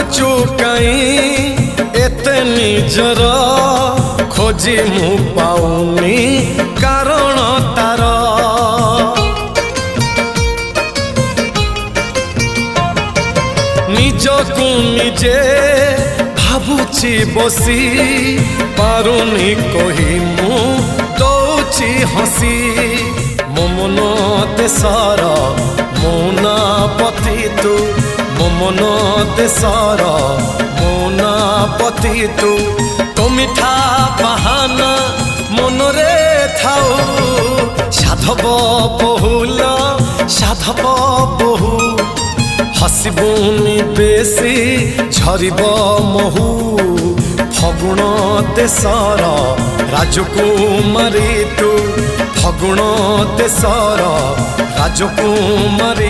भाबुचु कहीं एते निजर खोजी मु पाउनी कारण तार निजकु निजे भाबुची बसी पारुनी कही मु दौची हसी मो मन देशर मौना पति तू मो मन देशर मौना पति तू तो मिठा बाहाना मनरे थाऊ साधव बहुल साधव बहु हसबुनी बेसी झरिब महू फगुण देशर राजकुमारी तू फगुण देशर राजकुमारी।